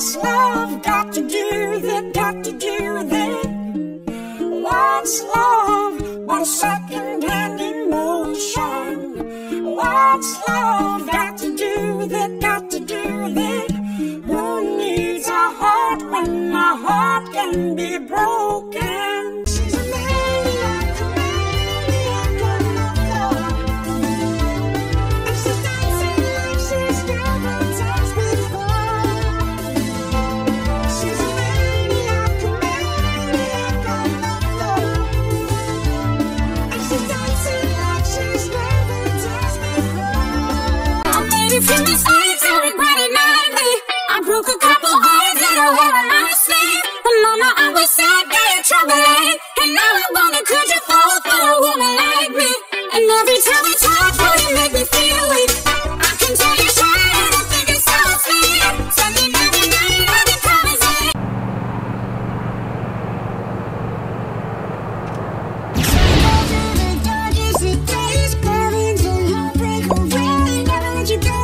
What's love got to do with it, got to do with it? What's love but second-hand emotion? What's love got to do with it, got to do with it? Who needs a heart when a heart can be broken? She's a maniac, and she's dancing like she's never danced before. She's a maniac on the floor, and she's dancing like she's never danced before. I made it from the sides, I regret it nightly. I broke a couple hearts that I wear on my sleeve. But mama, I was sad, got in trouble, and now I wonder, could you fall for a woman like me? And every time we talk, boy, you make me feel weak. I can tell you're shy, I don't think it's so sweet. Sunday every night, I've been promising. The darkest of days, burning to heartbreak away, never let you go.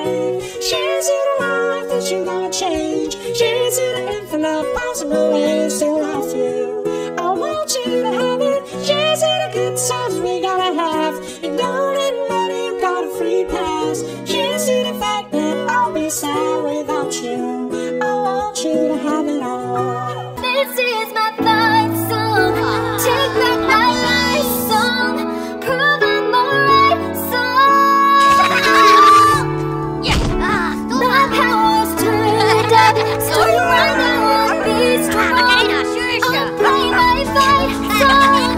brave. Cheers to the life that you're gonna change. Cheers to the infinite possible ways to love you. I want you to have it. Cheers to the good times we gotta have. You don't need money, you got a free pass. Cheers to the fact that I'll be sad without you. I want you to have it all. This is my fight song. Take back my life song. Prove I'm alright song. My power's turned up, so you run and won't be strong. I'll play my fight song,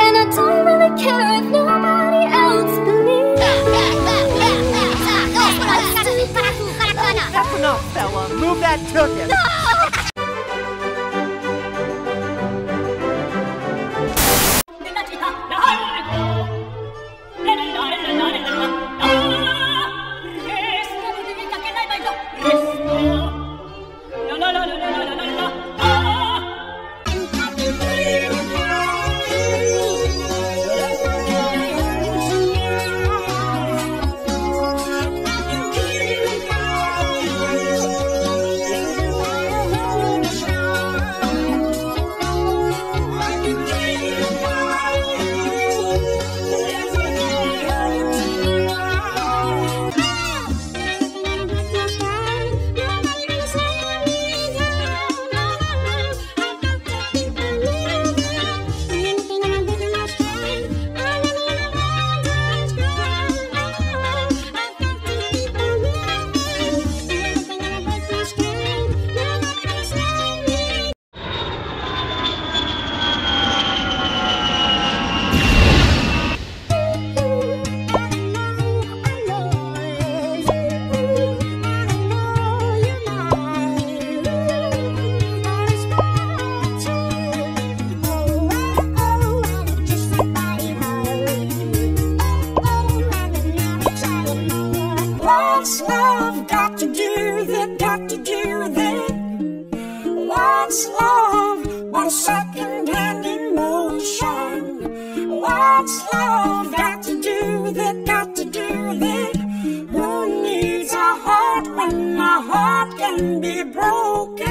and I don't really care if nobody else believes. That's enough, fella. Move that ticket. What's love got to do with it? Got to do with it? What's love? What a second-hand emotion. What's love got to do with it? Got to do with it? Who needs a heart when a heart can be broken?